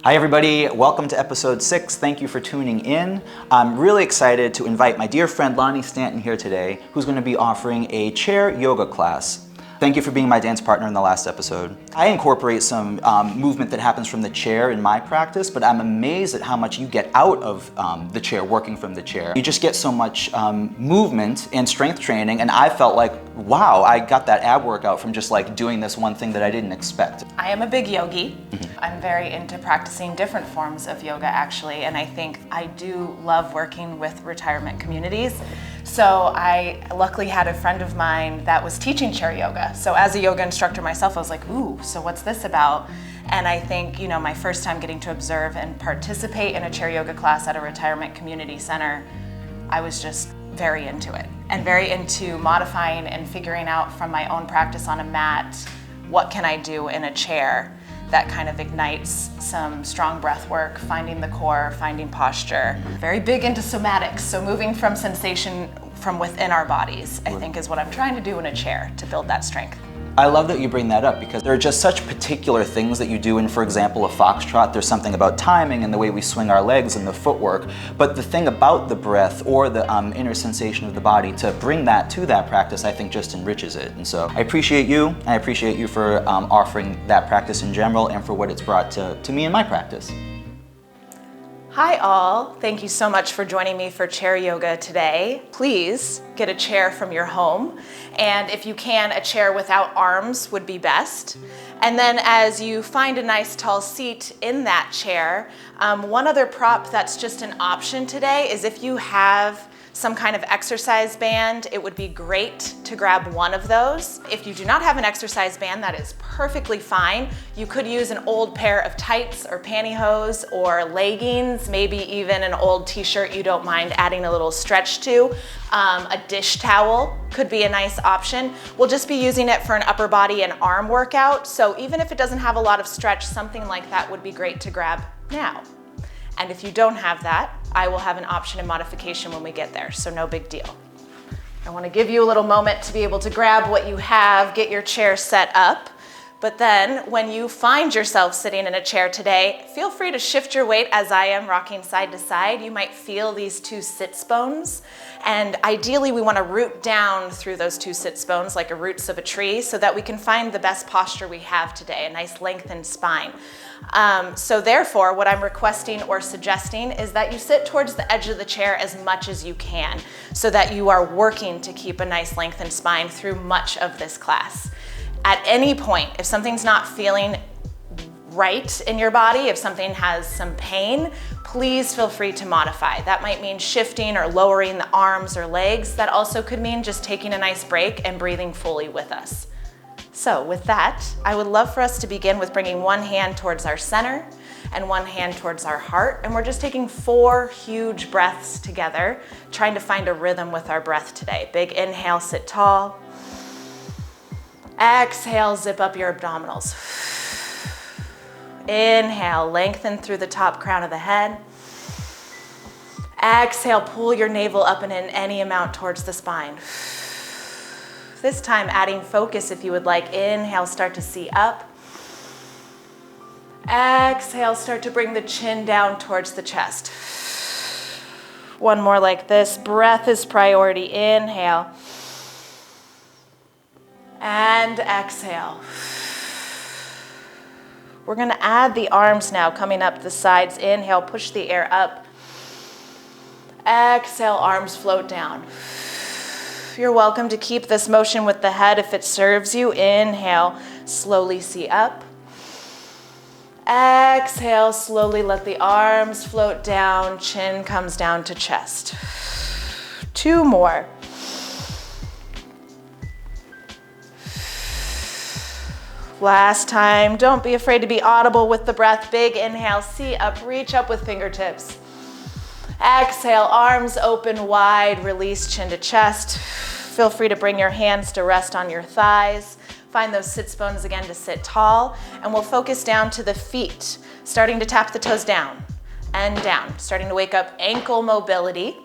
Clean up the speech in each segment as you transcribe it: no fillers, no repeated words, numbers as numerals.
Hi everybody, welcome to episode 6. Thank you for tuning in. I'm really excited to invite my dear friend Lonnie Stanton here today, who's going to be offering a chair yoga class. Thank you for being my dance partner in the last episode. I incorporate some movement that happens from the chair in my practice, but I'm amazed at how much you get out of the chair, working from the chair. You just get so much movement and strength training, and I felt like, wow, I got that ab workout from just like doing this one thing that I didn't expect. I am a big yogi. I'm very into practicing different forms of yoga actually, and I think I do love working with retirement communities. So I luckily had a friend of mine that was teaching chair yoga. So as a yoga instructor myself, I was like, ooh, so what's this about? And I think, you know, my first time getting to observe and participate in a chair yoga class at a retirement community center, I was just very into it and very into modifying and figuring out from my own practice on a mat, what can I do in a chair that kind of ignites some strong breath work, finding the core, finding posture. Very big into somatics, so moving from sensation from within our bodies, I think is what I'm trying to do in a chair to build that strength. I love that you bring that up because there are just such particular things that you do in, for example, a foxtrot. There's something about timing and the way we swing our legs and the footwork, but the thing about the breath or the inner sensation of the body, to bring that to that practice, I think just enriches it. And so I appreciate you, and I appreciate you for offering that practice in general and for what it's brought to me in my practice. Hi all, thank you so much for joining me for chair yoga today. Please get a chair from your home, and if you can, a chair without arms would be best. And then as you find a nice tall seat in that chair, one other prop that's just an option today is if you have some kind of exercise band, it would be great to grab one of those. If you do not have an exercise band, that is perfectly fine. You could use an old pair of tights or pantyhose or leggings, maybe even an old t-shirt you don't mind adding a little stretch to. A dish towel could be a nice option. We'll just be using it for an upper body and arm workout, so even if it doesn't have a lot of stretch, something like that would be great to grab now. And if you don't have that, I will have an option and modification when we get there, so no big deal. I want to give you a little moment to be able to grab what you have, get your chair set up, but then when you find yourself sitting in a chair today, feel free to shift your weight as I am rocking side to side. You might feel these two sits bones, and ideally we want to root down through those two sits bones like the roots of a tree so that we can find the best posture we have today, a nice lengthened spine. So therefore, what I'm requesting or suggesting is that you sit towards the edge of the chair as much as you can so that you are working to keep a nice lengthened spine through much of this class. At any point, if something's not feeling right in your body, if something has some pain, please feel free to modify. That might mean shifting or lowering the arms or legs. That also could mean just taking a nice break and breathing fully with us. So with that, I would love for us to begin with bringing one hand towards our center and one hand towards our heart. And we're just taking 4 huge breaths together, trying to find a rhythm with our breath today. Big inhale, sit tall. Exhale, zip up your abdominals. Inhale, lengthen through the top crown of the head. Exhale, pull your navel up and in any amount towards the spine. This time adding focus if you would like. Inhale, start to see up. Exhale, start to bring the chin down towards the chest. One more like this. Breath is priority. Inhale. And exhale. We're going to add the arms now, coming up the sides. Inhale, push the air up. Exhale, arms float down. You're welcome to keep this motion with the head if it serves you. Inhale, slowly see up. Exhale, slowly let the arms float down, chin comes down to chest. 2 more. Last time, don't be afraid to be audible with the breath. Big inhale, see up, reach up with fingertips. Exhale, arms open wide, release chin to chest. Feel free to bring your hands to rest on your thighs. Find those sits bones again to sit tall, and we'll focus down to the feet, starting to tap the toes down and down, starting to wake up ankle mobility.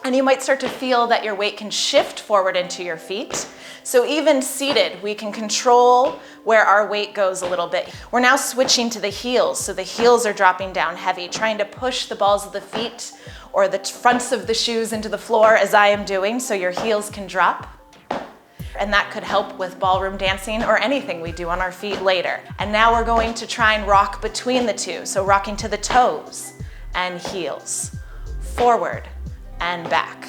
And you might start to feel that your weight can shift forward into your feet. So even seated, we can control where our weight goes a little bit. We're now switching to the heels, so the heels are dropping down heavy, trying to push the balls of the feet or the fronts of the shoes into the floor as I am doing, so your heels can drop. And that could help with ballroom dancing or anything we do on our feet later. And now we're going to try and rock between the two, so rocking to the toes and heels, forward and back,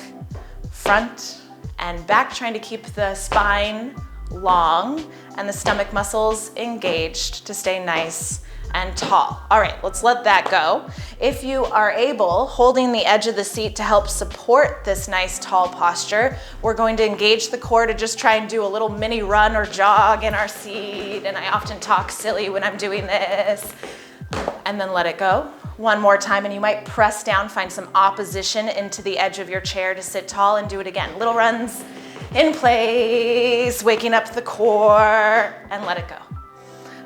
front and back, trying to keep the spine long and the stomach muscles engaged to stay nice and tall. All right, let's let that go. If you are able, holding the edge of the seat to help support this nice tall posture, we're going to engage the core to just try and do a little mini run or jog in our seat. And I often talk silly when I'm doing this. And then let it go. One more time, and you might press down, find some opposition into the edge of your chair to sit tall, and do it again. Little runs in place, waking up the core, and let it go.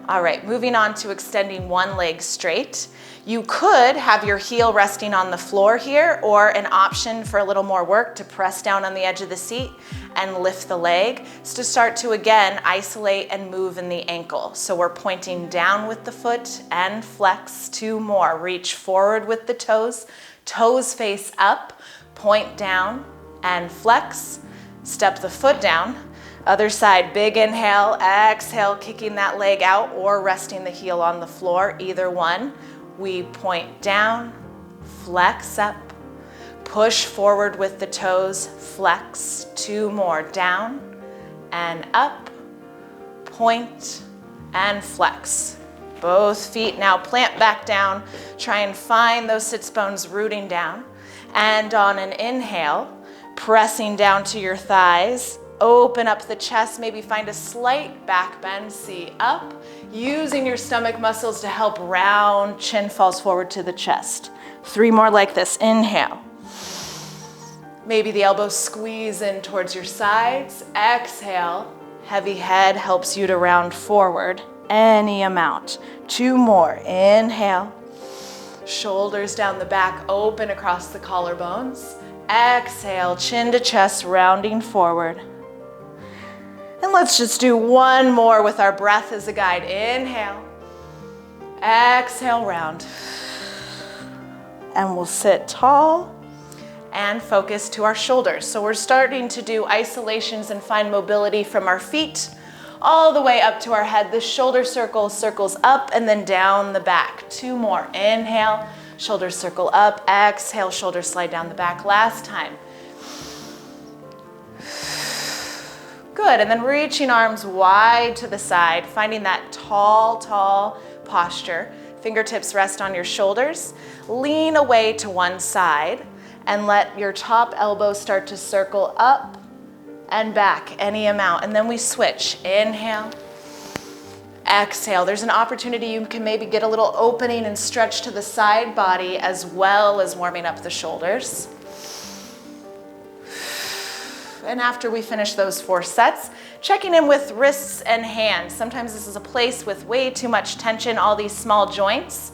All right, moving on to extending one leg straight. You could have your heel resting on the floor here, or an option for a little more work to press down on the edge of the seat and lift the leg. So to start to, again, isolate and move in the ankle. So we're pointing down with the foot and flex. 2 more. Reach forward with the toes. Toes face up, point down and flex. Step the foot down. Other side, big inhale, exhale, kicking that leg out or resting the heel on the floor, either one. We point down, flex up, push forward with the toes, flex. 2 more, down and up, point and flex. Both feet now plant back down. Try and find those sits bones rooting down. And on an inhale, pressing down to your thighs, open up the chest, maybe find a slight back bend, see up, using your stomach muscles to help round, chin falls forward to the chest. 3 more like this, inhale. Maybe the elbows squeeze in towards your sides. Exhale, heavy head helps you to round forward, any amount. 2 more, inhale. Shoulders down the back, open across the collarbones. Exhale, chin to chest, rounding forward. And let's just do 1 more with our breath as a guide. Inhale, exhale, round. And we'll sit tall and focus to our shoulders. So we're starting to do isolations and find mobility from our feet all the way up to our head. The shoulder circle circles up and then down the back. 2 more, inhale, shoulders circle up, exhale, shoulders slide down the back. Last time. Good, and then reaching arms wide to the side, finding that tall, tall posture. Fingertips rest on your shoulders. Lean away to one side and let your top elbow start to circle up and back, any amount. And then we switch. Inhale, exhale. There's an opportunity you can maybe get a little opening and stretch to the side body as well as warming up the shoulders. And after we finish those 4 sets, checking in with wrists and hands. Sometimes this is a place with way too much tension, all these small joints.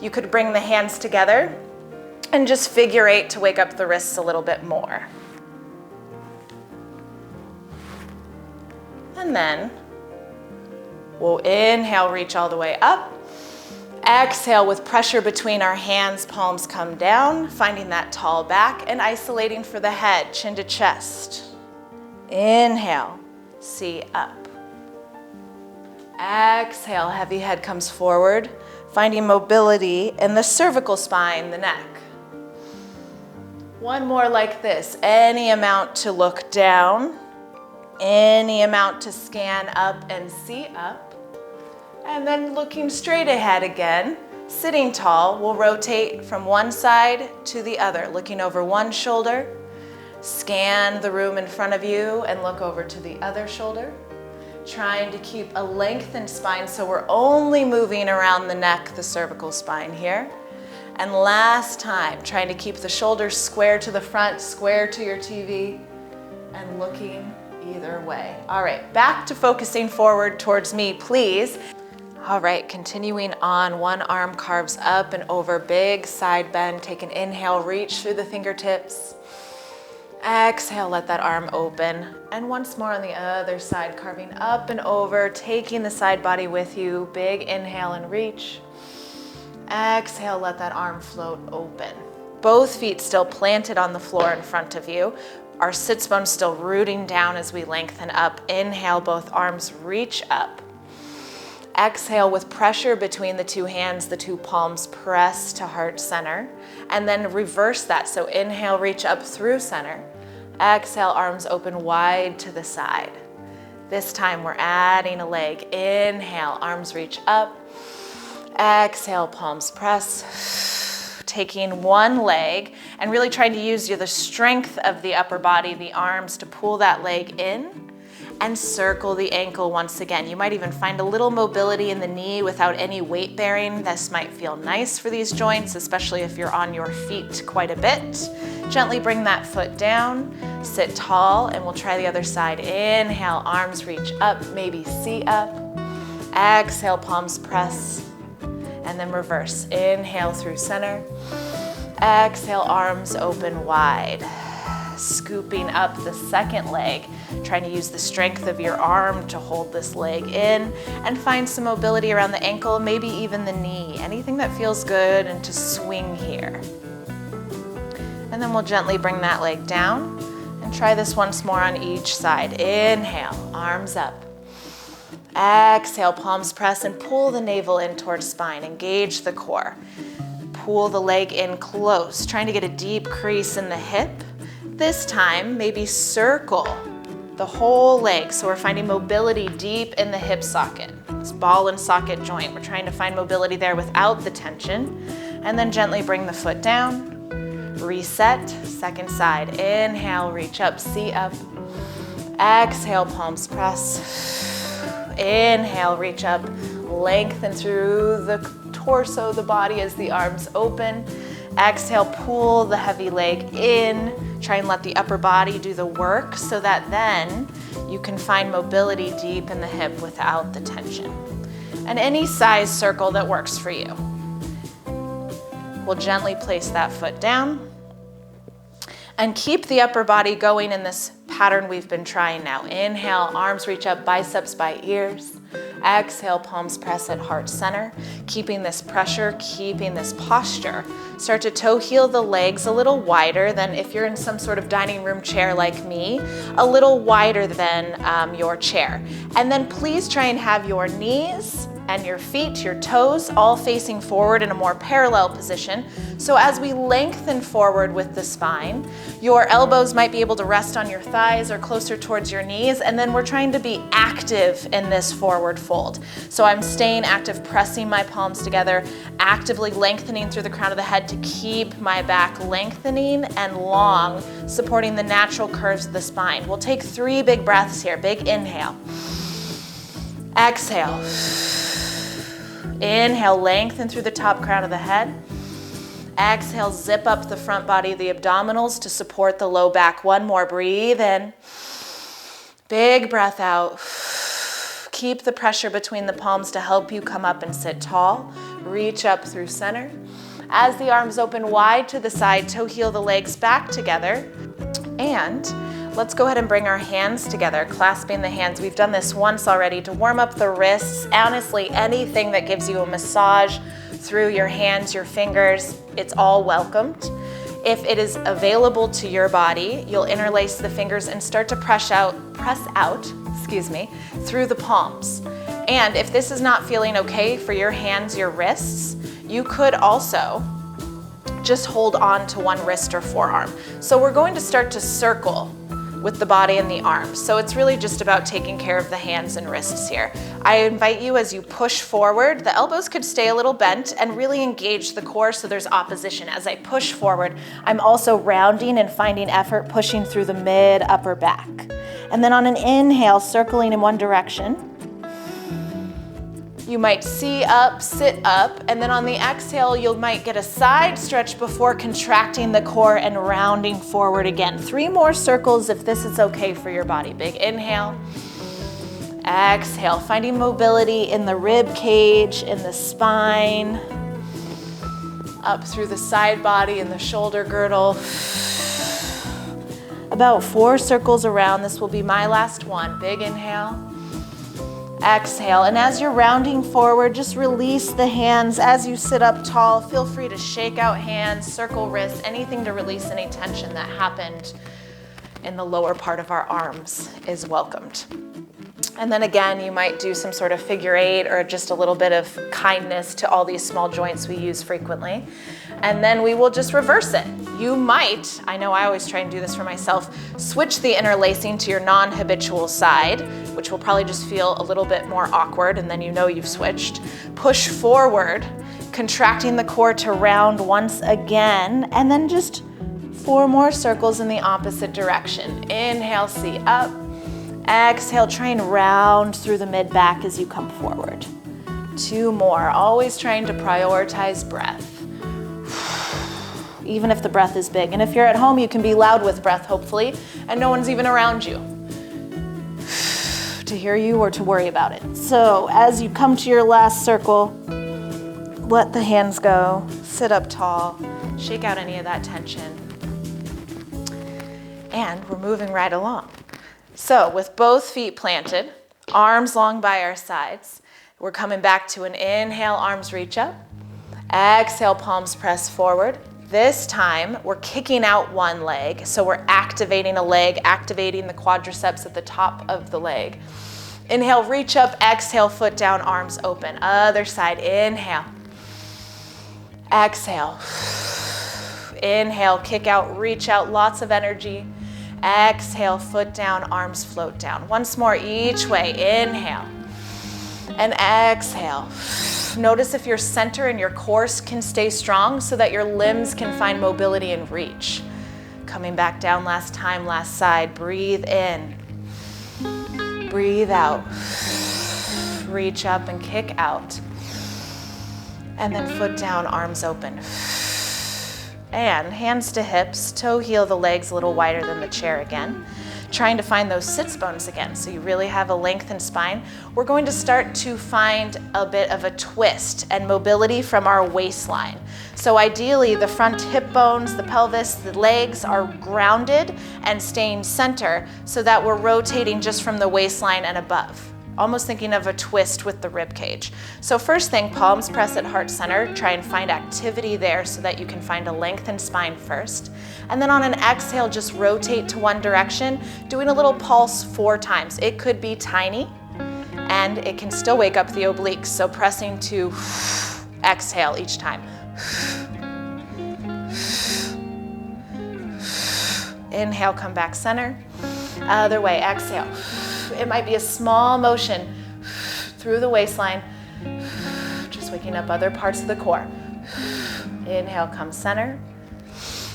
You could bring the hands together and just figure 8 to wake up the wrists a little bit more. And then we'll inhale, reach all the way up. Exhale with pressure between our hands, palms come down, finding that tall back and isolating for the head, chin to chest. Inhale, see up. Exhale, heavy head comes forward, finding mobility in the cervical spine, the neck. 1 more like this, any amount to look down, any amount to scan up and see up. And then looking straight ahead again, sitting tall, we'll rotate from one side to the other, looking over one shoulder. Scan the room in front of you and look over to the other shoulder. Trying to keep a lengthened spine so we're only moving around the neck, the cervical spine here. And last time, trying to keep the shoulders square to the front, square to your TV, and looking either way. All right, back to focusing forward towards me, please. All right, continuing on, one arm carves up and over, big side bend. Take an inhale, reach through the fingertips. Exhale, let that arm open. And once more on the other side, carving up and over, taking the side body with you. Big inhale and reach. Exhale, let that arm float open. Both feet still planted on the floor in front of you. Our sits bones still rooting down as we lengthen up. Inhale, both arms reach up. Exhale with pressure between the two hands, the two palms press to heart center. And then reverse that. So inhale, reach up through center. Exhale, arms open wide to the side. This time we're adding a leg. Inhale, arms reach up. Exhale, palms press. Taking one leg and really trying to use the strength of the upper body, the arms, to pull that leg in and circle the ankle once again. You might even find a little mobility in the knee without any weight bearing. This might feel nice for these joints, especially if you're on your feet quite a bit. Gently bring that foot down, sit tall, and we'll try the other side. Inhale, arms reach up, maybe C up. Exhale, palms press. And then reverse. Inhale through center. Exhale, arms open wide. Scooping up the second leg, trying to use the strength of your arm to hold this leg in and find some mobility around the ankle, maybe even the knee, anything that feels good, and to swing here. And then we'll gently bring that leg down and try this once more on each side. Inhale, arms up. Exhale, palms press and pull the navel in towards spine. Engage the core. Pull the leg in close, trying to get a deep crease in the hip. This time, maybe circle the whole leg. So we're finding mobility deep in the hip socket. This ball and socket joint. We're trying to find mobility there without the tension. And then gently bring the foot down. Reset, second side. Inhale, reach up, C up. Exhale, palms press. Inhale, reach up, lengthen through the torso, the body as the arms open. Exhale, pull the heavy leg in. Try and let the upper body do the work so that then you can find mobility deep in the hip without the tension. And any size circle that works for you. We'll gently place that foot down and keep the upper body going in this pattern we've been trying now. Inhale, arms reach up, biceps by ears. Exhale, palms press at heart center. Keeping this pressure, keeping this posture. Start to toe heel the legs a little wider than if you're in some sort of dining room chair like me, a little wider than your chair. And then please try and have your knees and your feet, your toes, all facing forward in a more parallel position. So as we lengthen forward with the spine, your elbows might be able to rest on your thighs or closer towards your knees, and then we're trying to be active in this forward fold. So I'm staying active, pressing my palms together, actively lengthening through the crown of the head to keep my back lengthening and long, supporting the natural curves of the spine. We'll take 3 big breaths here. Big inhale. Exhale. Inhale, lengthen through the top crown of the head. Exhale, zip up the front body of the abdominals to support the low back. One more, breathe in. Big breath out. Keep the pressure between the palms to help you come up and sit tall. Reach up through center. As the arms open wide to the side, toe heel the legs back together. And let's go ahead and bring our hands together, clasping the hands. We've done this once already to warm up the wrists. Honestly, anything that gives you a massage through your hands, your fingers, it's all welcomed. If it is available to your body, you'll interlace the fingers and start to press out, through the palms. And if this is not feeling okay for your hands, your wrists, you could also just hold on to one wrist or forearm. So we're going to start to circle with the body and the arms. So it's really just about taking care of the hands and wrists here. I invite you, as you push forward, the elbows could stay a little bent and really engage the core so there's opposition. As I push forward, I'm also rounding and finding effort, pushing through the mid upper back. And then on an inhale, circling in one direction. You might sit up, and then on the exhale, you might get a side stretch before contracting the core and rounding forward again. 3 more circles if this is okay for your body. Big inhale. Exhale, finding mobility in the rib cage, in the spine, up through the side body and the shoulder girdle. A about 4 circles around. This will be my last one. Big inhale. Exhale, and as you're rounding forward, just release the hands as you sit up tall. Feel free to shake out hands, circle wrists, anything to release any tension that happened in the lower part of our arms is welcomed. And then again, you might do some sort of figure 8 or just a little bit of kindness to all these small joints we use frequently. And then we will just reverse it. You might, I know I always try and do this for myself, switch the interlacing to your non-habitual side, which will probably just feel a little bit more awkward, and then you know you've switched. Push forward, contracting the core to round once again, and then just 4 more circles in the opposite direction. Inhale, see up. Exhale, try and round through the mid-back as you come forward. 2 more, always trying to prioritize breath. Even if the breath is big. And if you're at home, you can be loud with breath, hopefully, and no one's even around you to hear you or to worry about it. So as you come to your last circle, let the hands go, sit up tall, shake out any of that tension. And we're moving right along. So with both feet planted, arms long by our sides, we're coming back to an inhale, arms reach up. Exhale, palms press forward. This time, we're kicking out one leg, so we're activating a leg, activating the quadriceps at the top of the leg. Inhale, reach up, exhale, foot down, arms open. Other side, inhale. Exhale. Inhale, kick out, reach out, lots of energy. Exhale, foot down, arms float down. Once more each way, inhale. And exhale. Notice if your center and your core can stay strong so that your limbs can find mobility and reach. Coming back down last time, last side. Breathe in. Breathe out. Reach up and kick out. And then foot down, arms open. And hands to hips, toe heel the legs a little wider than the chair again. Trying to find those sits bones again, so you really have a lengthened spine. We're going to start to find a bit of a twist and mobility from our waistline. So ideally, the front hip bones, the pelvis, the legs are grounded and staying center so that we're rotating just from the waistline and above. Almost thinking of a twist with the rib cage. So first thing, palms press at heart center. Try and find activity there so that you can find a lengthened spine first. And then on an exhale, just rotate to one direction, doing a little pulse 4 times. It could be tiny, and it can still wake up the obliques. So pressing to exhale each time. Inhale, come back center. Other way, exhale. It might be a small motion through the waistline, just waking up other parts of the core. Inhale, come center.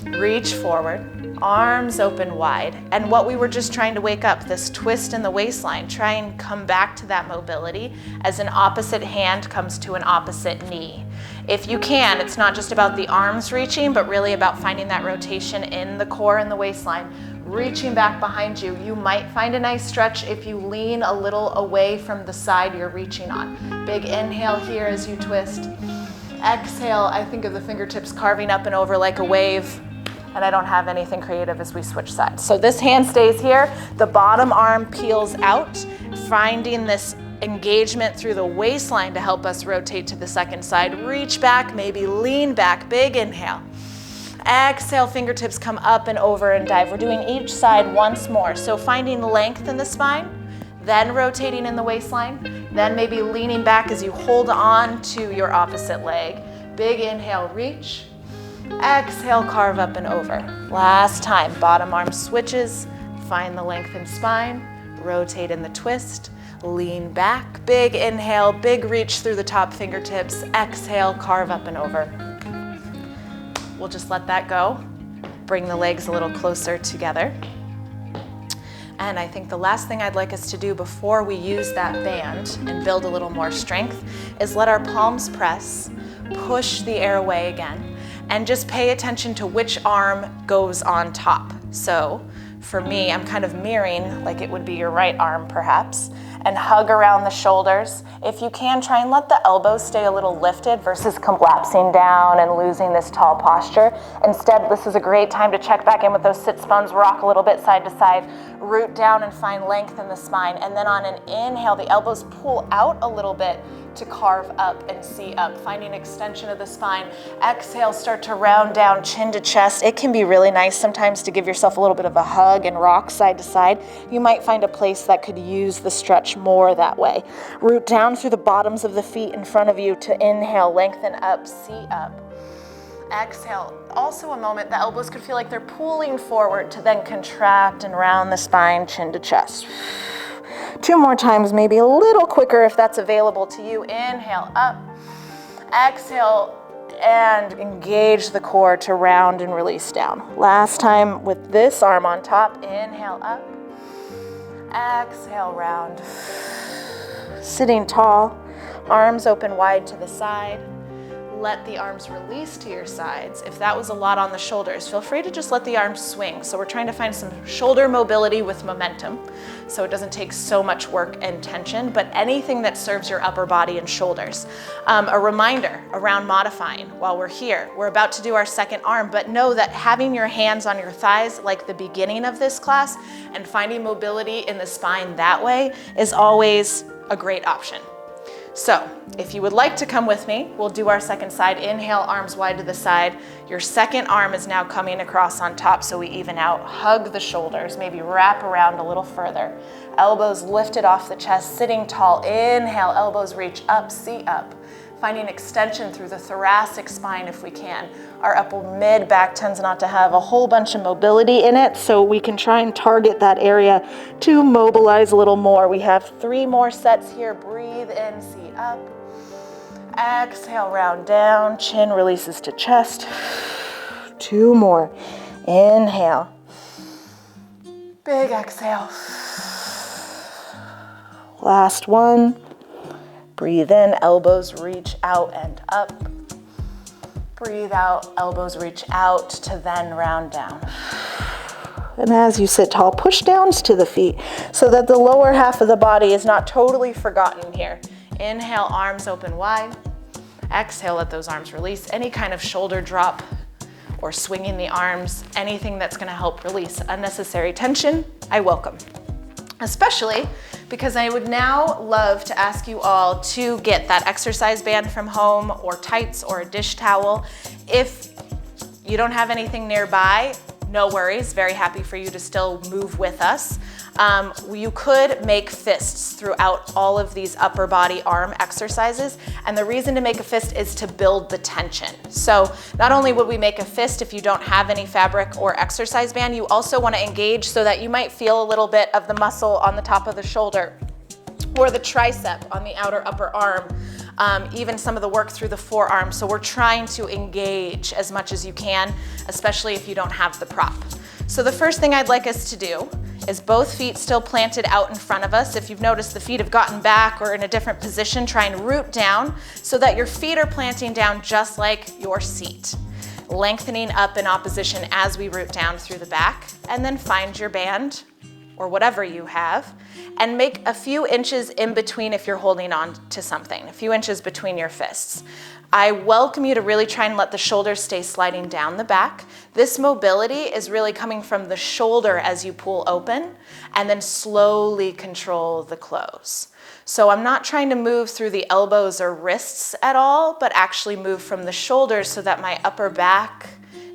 Reach forward, arms open wide. And what we were just trying to wake up, this twist in the waistline, try and come back to that mobility as an opposite hand comes to an opposite knee. If you can, it's not just about the arms reaching, but really about finding that rotation in the core and the waistline. Reaching back behind you. You might find a nice stretch if you lean a little away from the side you're reaching on. Big inhale here as you twist. Exhale, I think of the fingertips carving up and over like a wave, and I don't have anything creative as we switch sides. So this hand stays here, the bottom arm peels out, finding this engagement through the waistline to help us rotate to the second side. Reach back, maybe lean back, big inhale. Exhale, fingertips come up and over and dive. We're doing each side once more. So finding length in the spine, then rotating in the waistline, then maybe leaning back as you hold on to your opposite leg. Big inhale, reach. Exhale, carve up and over. Last time, bottom arm switches. Find the lengthened spine, rotate in the twist, lean back. Big inhale, big reach through the top fingertips. Exhale, carve up and over. We'll just let that go. Bring the legs a little closer together. And I think the last thing I'd like us to do before we use that band and build a little more strength is let our palms press, push the air away again, and just pay attention to which arm goes on top. So for me, I'm kind of mirroring like it would be your right arm perhaps. and hug around the shoulders. If you can, try and let the elbows stay a little lifted versus collapsing down and losing this tall posture. Instead, this is a great time to check back in with those sits bones, rock a little bit side to side, root down and find length in the spine. And then on an inhale, the elbows pull out a little bit to carve up and see up, finding extension of the spine. Exhale, start to round down, chin to chest. It can be really nice sometimes to give yourself a little bit of a hug and rock side to side. You might find a place that could use the stretch more that way. Root down through the bottoms of the feet in front of you to inhale, lengthen up, see up. Exhale, also a moment the elbows could feel like they're pulling forward to then contract and round the spine, chin to chest. 2 more times, maybe a little quicker if that's available to you. Inhale, up. Exhale, and engage the core to round and release down. Last time with this arm on top. Inhale, up. Exhale, round. Sitting tall, arms open wide to the side. Let the arms release to your sides. If that was a lot on the shoulders, feel free to just let the arms swing. So we're trying to find some shoulder mobility with momentum, so it doesn't take so much work and tension, but anything that serves your upper body and shoulders. A reminder around modifying while we're here. We're about to do our second arm, but know that having your hands on your thighs like the beginning of this class and finding mobility in the spine that way is always a great option. So if you would like to come with me, we'll do our second side. Inhale, arms wide to the side. Your second arm is now coming across on top so we even out. Hug the shoulders, maybe wrap around a little further. Elbows lifted off the chest, sitting tall. Inhale, elbows reach up, see up. Finding extension through the thoracic spine if we can. Our upper mid back tends not to have a whole bunch of mobility in it, so we can try and target that area to mobilize a little more. We have 3 more sets here. Breathe in, see up. Exhale, round down, chin releases to chest. 2 more. Inhale. Big exhale. Last one. Breathe in, elbows reach out and up. Breathe out, elbows reach out to then round down. And as you sit tall, push downs to the feet so that the lower half of the body is not totally forgotten here. Inhale, arms open wide. Exhale, let those arms release. Any kind of shoulder drop or swinging the arms, anything that's gonna help release unnecessary tension, I welcome. Especially because I would now love to ask you all to get that exercise band from home or tights or a dish towel. If you don't have anything nearby, no worries, very happy for you to still move with us. You could make fists throughout all of these upper body arm exercises, and the reason to make a fist is to build the tension. So not only would we make a fist if you don't have any fabric or exercise band, you also want to engage so that you might feel a little bit of the muscle on the top of the shoulder or the tricep on the outer upper arm, even some of the work through the forearm. So we're trying to engage as much as you can, especially if you don't have the prop. So the first thing I'd like us to do is both feet still planted out in front of us. If you've noticed the feet have gotten back or in a different position, try and root down so that your feet are planting down just like your seat. Lengthening up in opposition as we root down through the back, and then find your band or whatever you have, and make a few inches in between if you're holding on to something, a few inches between your fists. I welcome you to really try and let the shoulders stay sliding down the back. This mobility is really coming from the shoulder as you pull open, and then slowly control the close. So I'm not trying to move through the elbows or wrists at all, but actually move from the shoulders so that my upper back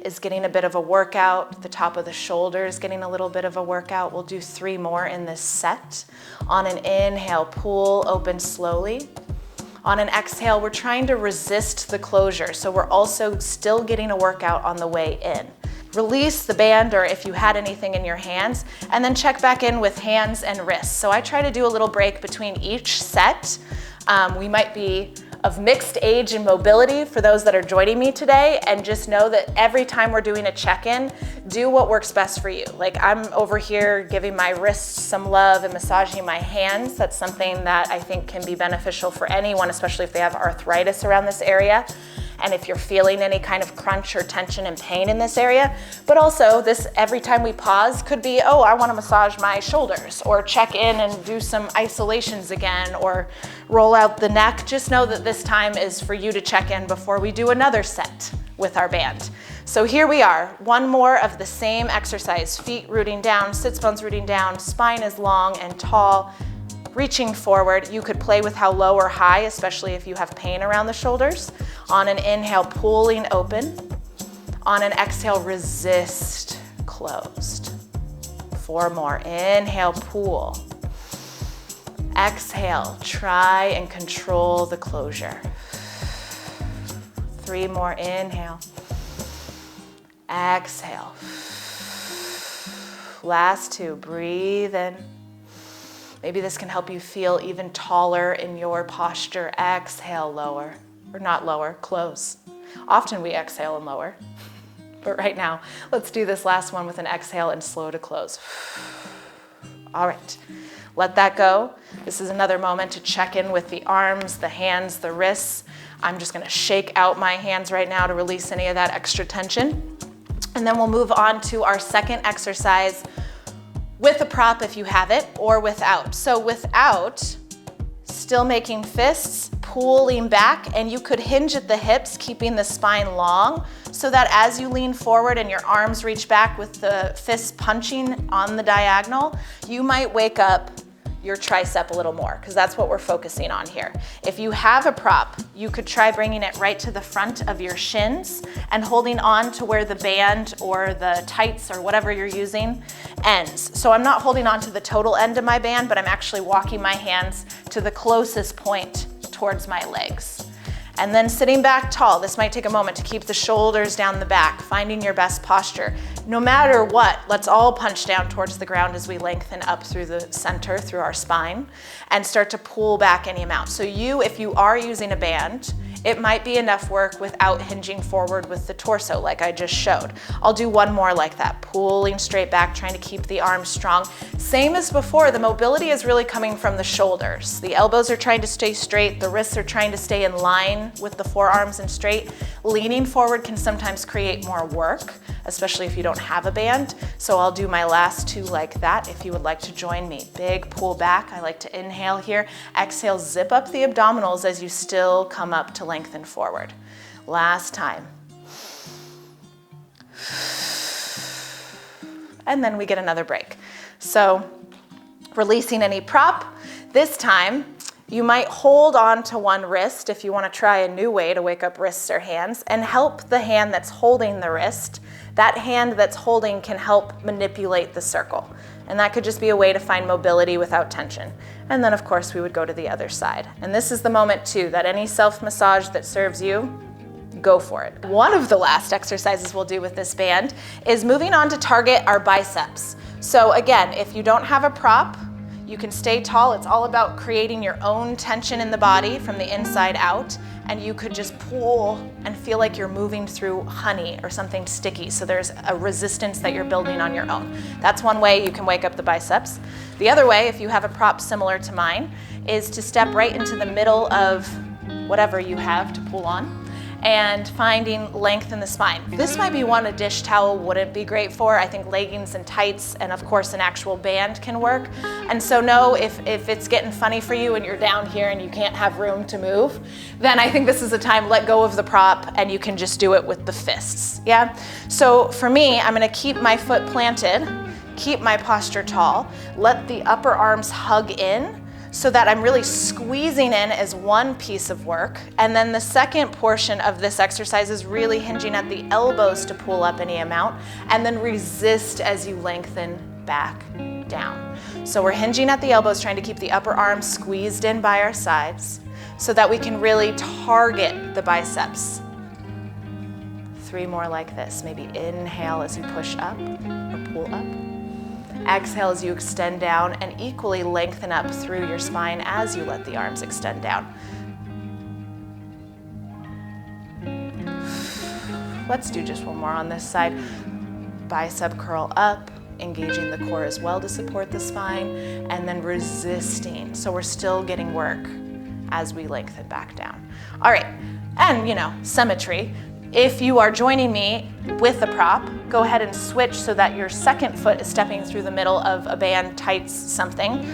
is getting a bit of a workout. The top of the shoulder is getting a little bit of a workout. We'll do 3 more in this set. On an inhale, pull open slowly. On an exhale, we're trying to resist the closure, so we're also still getting a workout on the way in. Release the band, or if you had anything in your hands, and then check back in with hands and wrists. So I try to do a little break between each set. We might be of mixed age and mobility for those that are joining me today, and just know that every time we're doing a check-in, do what works best for you. Like I'm over here giving my wrists some love and massaging my hands. That's something that I think can be beneficial for anyone, especially if they have arthritis around this area. and if you're feeling any kind of crunch or tension and pain in this area. But also this, every time we pause, could be, oh, I want to massage my shoulders, or check in and do some isolations again, or roll out the neck. Just know that this time is for you to check in before we do another set with our band. So here we are, one more of the same exercise. Feet rooting down, sits bones rooting down, spine is long and tall, reaching forward. You could play with how low or high, especially if you have pain around the shoulders. On an inhale, pulling open. On an exhale, resist, closed. 4 more. Inhale, pull. Exhale, try and control the closure. 3 more. Inhale. Exhale. Last 2. Breathe in. Maybe this can help you feel even taller in your posture. Exhale, lower. Or not lower, close. Often we exhale and lower. But right now, let's do this last one with an exhale and slow to close. All right, let that go. This is another moment to check in with the arms, the hands, the wrists. I'm just gonna shake out my hands right now to release any of that extra tension. And then we'll move on to our second exercise with a prop if you have it, or without. So without, still making fists, pulling back, and you could hinge at the hips, keeping the spine long, so that as you lean forward and your arms reach back with the fists punching on the diagonal, you might wake up your tricep a little more, because that's what we're focusing on here. If you have a prop, you could try bringing it right to the front of your shins and holding on to where the band or the tights or whatever you're using ends. So I'm not holding on to the total end of my band, but I'm actually walking my hands to the closest point towards my legs. And then sitting back tall. This might take a moment to keep the shoulders down the back, finding your best posture. No matter what, let's all punch down towards the ground as we lengthen up through the center, through our spine, and start to pull back any amount. So if you are using a band, it might be enough work without hinging forward with the torso like I just showed. I'll do one more like that, pulling straight back, trying to keep the arms strong. Same as before, the mobility is really coming from the shoulders. The elbows are trying to stay straight, the wrists are trying to stay in line with the forearms and straight. Leaning forward can sometimes create more work, especially if you don't have a band. So I'll do my last 2 like that if you would like to join me. Big pull back, I like to inhale here. Exhale, zip up the abdominals as you still come up to lengthen forward. Last time. And then we get another break. So releasing any prop. This time, you might hold on to one wrist if you want to try a new way to wake up wrists or hands, and help the hand that's holding the wrist. That hand that's holding can help manipulate the circle. And that could just be a way to find mobility without tension. And then of course we would go to the other side. And this is the moment too, that any self-massage that serves you, go for it. One of the last exercises we'll do with this band is moving on to target our biceps. So again, if you don't have a prop, you can stay tall. It's all about creating your own tension in the body from the inside out. And you could just pull and feel like you're moving through honey or something sticky. So there's a resistance that you're building on your own. That's one way you can wake up the biceps. The other way, if you have a prop similar to mine, is to step right into the middle of whatever you have to pull on and finding length in the spine. This might be one a dish towel wouldn't be great for. I think leggings and tights and of course an actual band can work. And so know if it's getting funny for you and you're down here and you can't have room to move, then I think this is a time, let go of the prop and you can just do it with the fists, yeah? So for me, I'm gonna keep my foot planted, keep my posture tall, let the upper arms hug in, so that I'm really squeezing in as one piece of work. And then the second portion of this exercise is really hinging at the elbows to pull up any amount, and then resist as you lengthen back down. So we're hinging at the elbows, trying to keep the upper arms squeezed in by our sides so that we can really target the biceps. 3 more like this. Maybe inhale as you push up or pull up. Exhale as you extend down, and equally lengthen up through your spine as you let the arms extend down. Let's do just one more on this side. Bicep curl up, engaging the core as well to support the spine, and then resisting. So we're still getting work as we lengthen back down. All right, and symmetry. If you are joining me with the prop, go ahead and switch so that your second foot is stepping through the middle of a band, tights, something.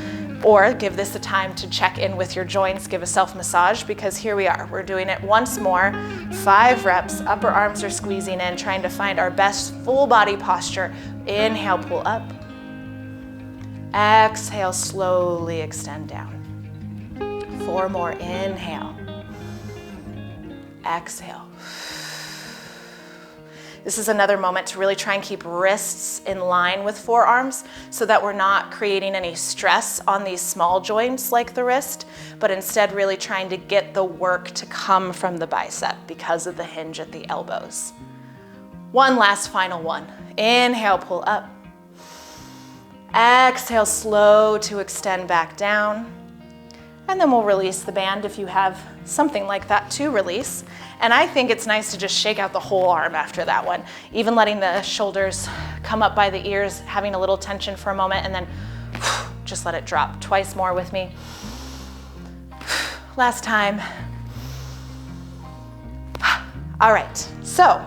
Or give this a time to check in with your joints, give a self-massage, because here we are. We're doing it once more, 5 reps, upper arms are squeezing in, trying to find our best full body posture. Inhale, pull up. Exhale, slowly extend down. 4 more, inhale. Exhale. This is another moment to really try and keep wrists in line with forearms so that we're not creating any stress on these small joints like the wrist, but instead really trying to get the work to come from the bicep because of the hinge at the elbows. One last final one. Inhale, pull up. Exhale, slow to extend back down. And then we'll release the band if you have something like that to release. And I think it's nice to just shake out the whole arm after that one, even letting the shoulders come up by the ears, having a little tension for a moment, and then just let it drop. Twice more with me. Last time. All right, so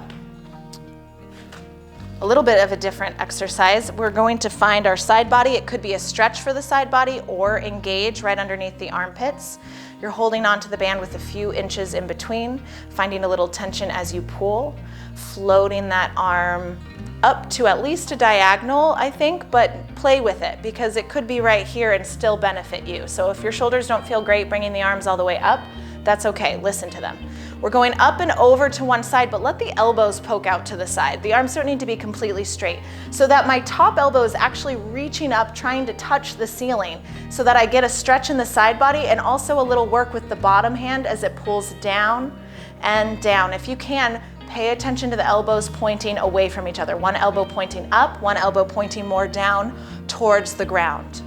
a little bit of a different exercise. We're going to find our side body. It could be a stretch for the side body or engage right underneath the armpits. You're holding onto the band with a few inches in between, finding a little tension as you pull, floating that arm up to at least a diagonal, I think, but play with it because it could be right here and still benefit you. So if your shoulders don't feel great bringing the arms all the way up, that's okay, listen to them. We're going up and over to one side, but let the elbows poke out to the side. The arms don't need to be completely straight, so that my top elbow is actually reaching up, trying to touch the ceiling, so that I get a stretch in the side body and also a little work with the bottom hand as it pulls down and down. If you can, pay attention to the elbows pointing away from each other. One elbow pointing up, one elbow pointing more down towards the ground.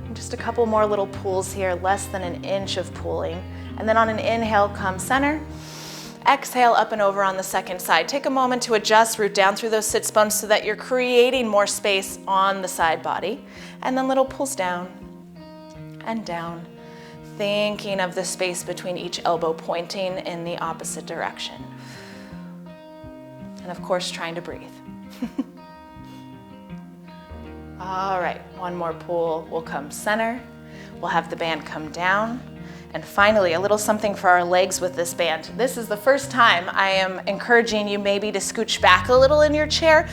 And just a couple more little pulls here, less than an inch of pulling. And then on an inhale, come center. Exhale, up and over on the second side. Take a moment to adjust, root down through those sits bones so that you're creating more space on the side body. And then little pulls down and down, thinking of the space between each elbow pointing in the opposite direction. And of course, trying to breathe. All right, one more pull. We'll come center. We'll have the band come down. And finally, a little something for our legs with this band. This is the first time I am encouraging you maybe to scooch back a little in your chair.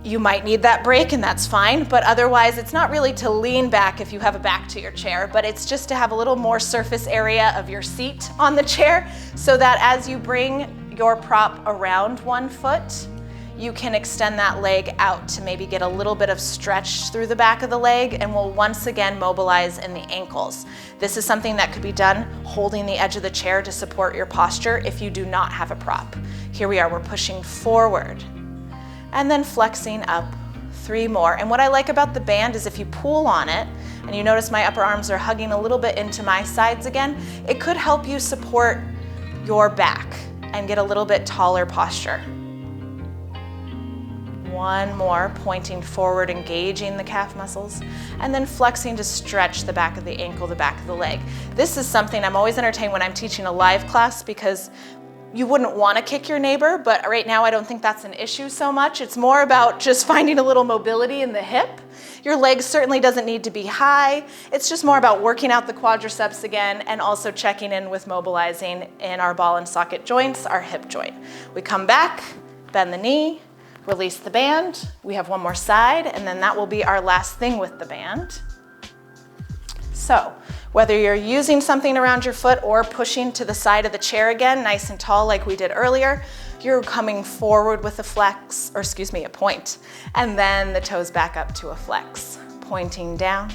You might need that break and that's fine, but otherwise it's not really to lean back if you have a back to your chair, but it's just to have a little more surface area of your seat on the chair so that as you bring your prop around one foot, you can extend that leg out to maybe get a little bit of stretch through the back of the leg, and we'll once again mobilize in the ankles. This is something that could be done holding the edge of the chair to support your posture if you do not have a prop. Here we are, we're pushing forward and then flexing up. 3 more. And what I like about the band is if you pull on it, and you notice my upper arms are hugging a little bit into my sides again, it could help you support your back and get a little bit taller posture. 1 more, pointing forward, engaging the calf muscles, and then flexing to stretch the back of the ankle, the back of the leg. This is something I'm always entertained when I'm teaching a live class because you wouldn't want to kick your neighbor, but right now I don't think that's an issue so much. It's more about just finding a little mobility in the hip. Your leg certainly doesn't need to be high. It's just more about working out the quadriceps again and also checking in with mobilizing in our ball and socket joints, our hip joint. We come back, bend the knee, release the band. We have 1 more side, and then that will be our last thing with the band. So, whether you're using something around your foot or pushing to the side of the chair again, nice and tall like we did earlier, you're coming forward with a flex, or excuse me, a point, and then the toes back up to a flex. Pointing down,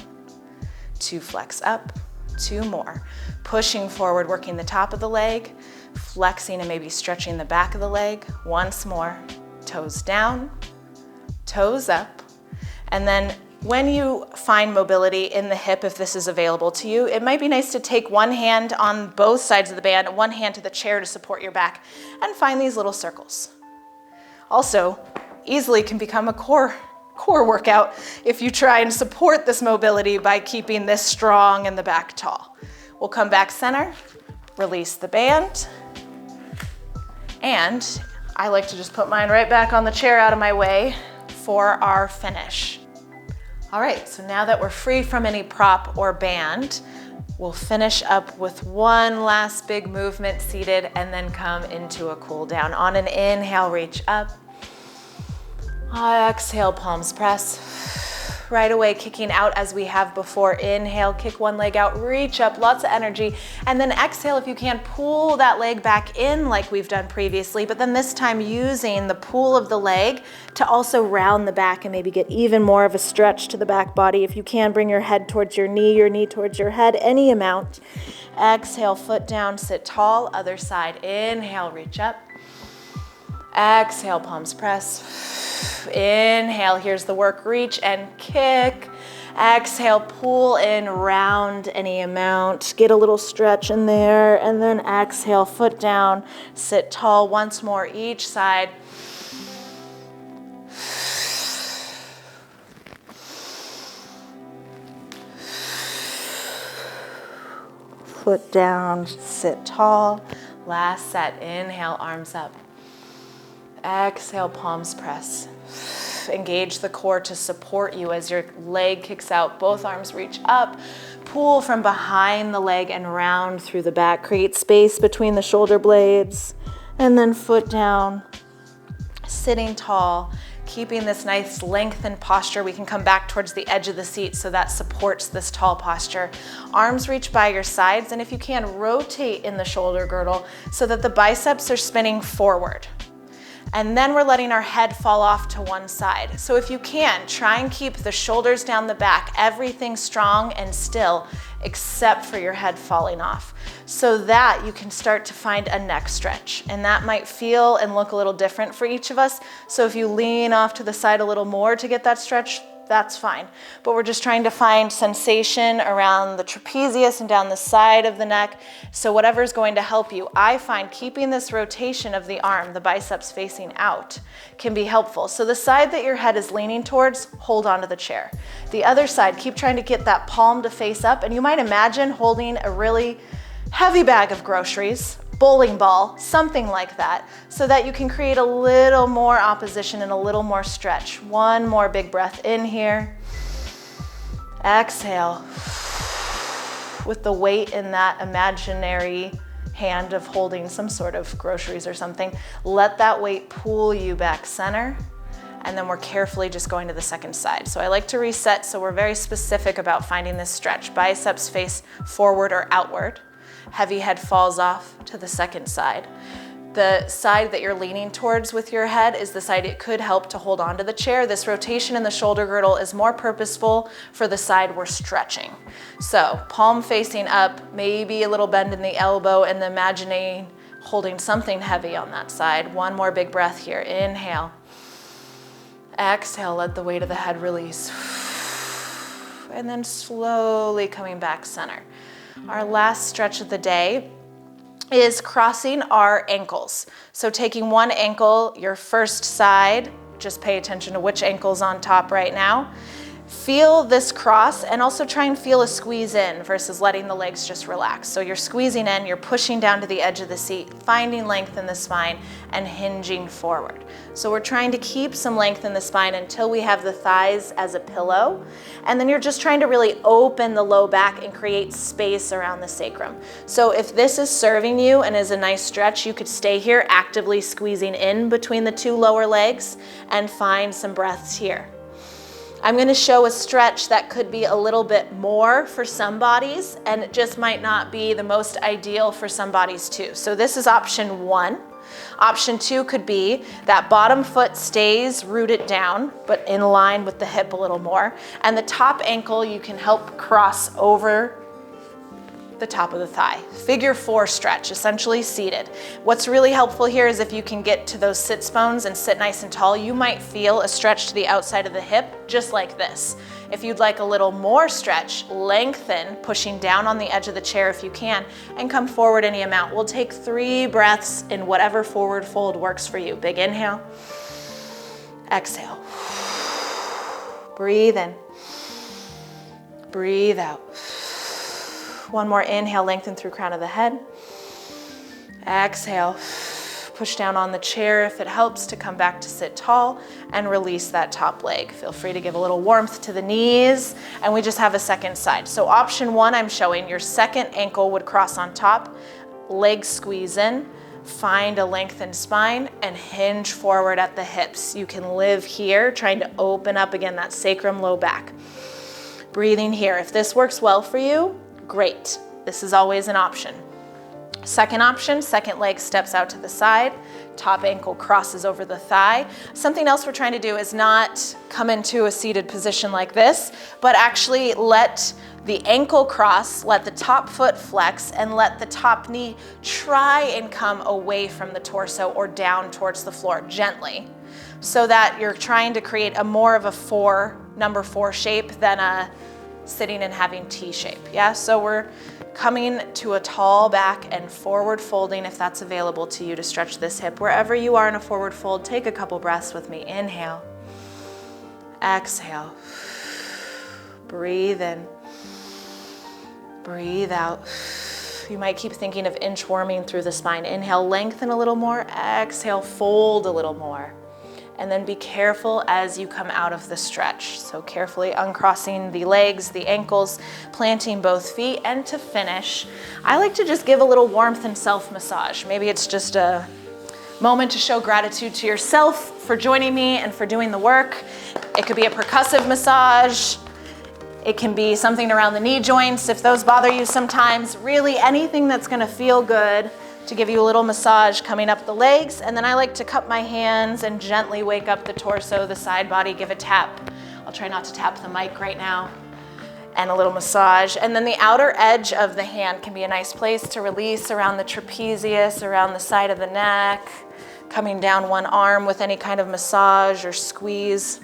2 flex up, 2 more. Pushing forward, working the top of the leg, flexing and maybe stretching the back of the leg. Once more. Toes down, toes up, and then when you find mobility in the hip, if this is available to you, it might be nice to take 1 hand on both sides of the band, 1 hand to the chair to support your back, and find these little circles. Also, easily can become a core workout if you try and support this mobility by keeping this strong and the back tall. We'll come back center, release the band, and I like to just put mine right back on the chair out of my way for our finish. All right, so now that we're free from any prop or band, we'll finish up with one last big movement seated and then come into a cool down. On an inhale, reach up. Exhale, palms press. Right away, kicking out as we have before. Inhale, kick one leg out, reach up, lots of energy. And then exhale, if you can, pull that leg back in like we've done previously, but then this time using the pull of the leg to also round the back and maybe get even more of a stretch to the back body. If you can, bring your head towards your knee towards your head, any amount. Exhale, foot down, sit tall, other side. Inhale, reach up. Exhale, palms press. Inhale, here's the work, reach and kick. Exhale, pull in, round any amount. Get a little stretch in there. And then exhale, foot down, sit tall once more each side. Foot down, sit tall. Last set, inhale, arms up. Exhale, palms press. Engage the core to support you as your leg kicks out. Both arms reach up. Pull from behind the leg and round through the back. Create space between the shoulder blades. And then foot down, sitting tall, keeping this nice lengthened posture. We can come back towards the edge of the seat so that supports this tall posture. Arms reach by your sides, and if you can, rotate in the shoulder girdle so that the biceps are spinning forward. And then we're letting our head fall off to one side. So if you can, try and keep the shoulders down the back, everything strong and still, except for your head falling off, so that you can start to find a neck stretch. And that might feel and look a little different for each of us. So if you lean off to the side a little more to get that stretch, that's fine. But we're just trying to find sensation around the trapezius and down the side of the neck. So whatever's going to help you. I find keeping this rotation of the arm, the biceps facing out, can be helpful. So the side that your head is leaning towards, hold onto the chair. The other side, keep trying to get that palm to face up. And you might imagine holding a really heavy bag of groceries, bowling ball, something like that, so that you can create a little more opposition and a little more stretch. One more big breath in here. Exhale. With the weight in that imaginary hand of holding some sort of groceries or something, let that weight pull you back center. And then we're carefully just going to the second side. So I like to reset, so we're very specific about finding this stretch. Biceps face forward or outward. Heavy head falls off to the second side. The side that you're leaning towards with your head is the side it could help to hold onto the chair. This rotation in the shoulder girdle is more purposeful for the side we're stretching. So palm facing up, maybe a little bend in the elbow, and imagining holding something heavy on that side. One more big breath here. Inhale. Exhale, let the weight of the head release. And then slowly coming back center. Our last stretch of the day is crossing our ankles. So taking one ankle, your first side, just pay attention to which ankle's on top right now. Feel this cross and also try and feel a squeeze in versus letting the legs just relax. So you're squeezing in, you're pushing down to the edge of the seat, finding length in the spine and hinging forward. So we're trying to keep some length in the spine until we have the thighs as a pillow. And then you're just trying to really open the low back and create space around the sacrum. So if this is serving you and is a nice stretch, you could stay here actively squeezing in between the two lower legs and find some breaths here. I'm going to show a stretch that could be a little bit more for some bodies, and it just might not be the most ideal for some bodies too. So this is option one. Option two could be that bottom foot stays rooted down, but in line with the hip a little more. And the top ankle, you can help cross over the top of the thigh. Figure four stretch, essentially seated. What's really helpful here is if you can get to those sits bones and sit nice and tall, you might feel a stretch to the outside of the hip, just like this. If you'd like a little more stretch, lengthen, pushing down on the edge of the chair if you can, and come forward any amount. We'll take 3 breaths in whatever forward fold works for you. Big inhale, exhale. Breathe in, breathe out. One more inhale, lengthen through crown of the head. Exhale, push down on the chair if it helps to come back to sit tall and release that top leg. Feel free to give a little warmth to the knees, and we just have a second side. So option one, I'm showing your second ankle would cross on top, legs squeeze in, find a lengthened spine and hinge forward at the hips. You can live here, trying to open up again that sacrum, low back. Breathing here. If this works well for you, great. This is always an option. Second option, second leg steps out to the side, top ankle crosses over the thigh. Something else we're trying to do is not come into a seated position like this, but actually let the ankle cross, let the top foot flex, and let the top knee try and come away from the torso or down towards the floor gently, so that you're trying to create a more of a number four shape than a sitting and having T shape. Yeah, so we're coming to a tall back and forward folding if that's available to you to stretch this hip. Wherever you are in a forward fold, take a couple breaths with me. Inhale, exhale, breathe in, breathe out. You might keep thinking of inchworming through the spine. Inhale, lengthen a little more. Exhale, fold a little more. And then be careful as you come out of the stretch. So carefully uncrossing the legs, the ankles, planting both feet. And to finish, I like to just give a little warmth and self-massage. Maybe it's just a moment to show gratitude to yourself for joining me and for doing the work. It could be a percussive massage. It can be something around the knee joints if those bother you sometimes. Really anything that's gonna feel good to give you a little massage coming up the legs. And then I like to cup my hands and gently wake up the torso, the side body, give a tap. I'll try not to tap the mic right now. And a little massage. And then the outer edge of the hand can be a nice place to release around the trapezius, around the side of the neck, coming down one arm with any kind of massage or squeeze.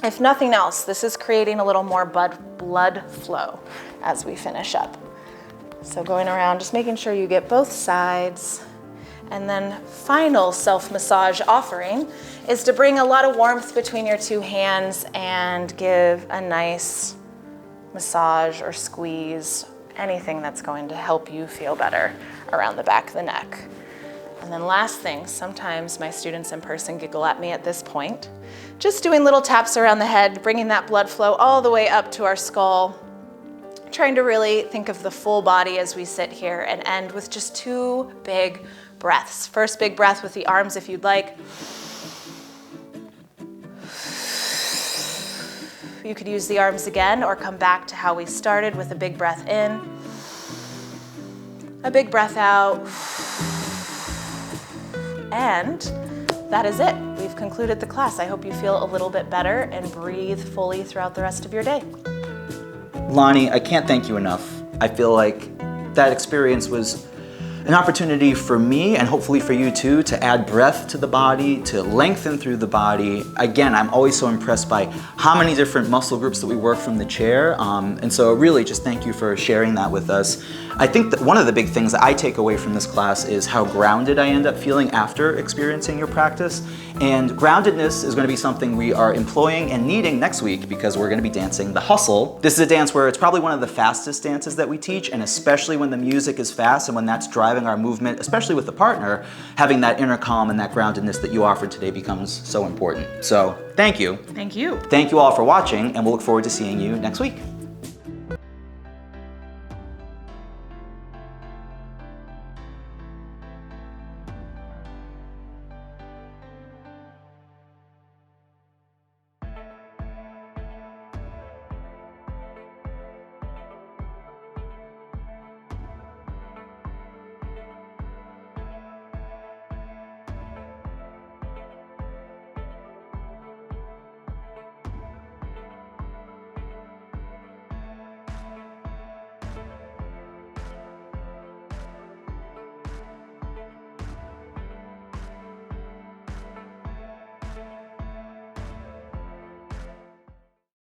If nothing else, this is creating a little more blood flow as we finish up. So going around, just making sure you get both sides. And then final self-massage offering is to bring a lot of warmth between your two hands and give a nice massage or squeeze, anything that's going to help you feel better around the back of the neck. And then last thing, sometimes my students in person giggle at me at this point. Just doing little taps around the head, bringing that blood flow all the way up to our skull. Trying to really think of the full body as we sit here and end with just 2 big breaths. First big breath with the arms if you'd like. You could use the arms again or come back to how we started with a big breath in, a big breath out, and that is it. We've concluded the class. I hope you feel a little bit better and breathe fully throughout the rest of your day. Lonnie, I can't thank you enough. I feel like that experience was an opportunity for me and hopefully for you too to add breath to the body, to lengthen through the body. Again, I'm always so impressed by how many different muscle groups that we work from the chair. And so really just thank you for sharing that with us. I think that one of the big things that I take away from this class is how grounded I end up feeling after experiencing your practice. And groundedness is going to be something we are employing and needing next week because we're going to be dancing the hustle. This is a dance where it's probably one of the fastest dances that we teach, and especially when the music is fast and when that's driving our movement, especially with the partner, having that inner calm and that groundedness that you offered today becomes so important. So thank you. Thank you. Thank you all for watching, and we'll look forward to seeing you next week.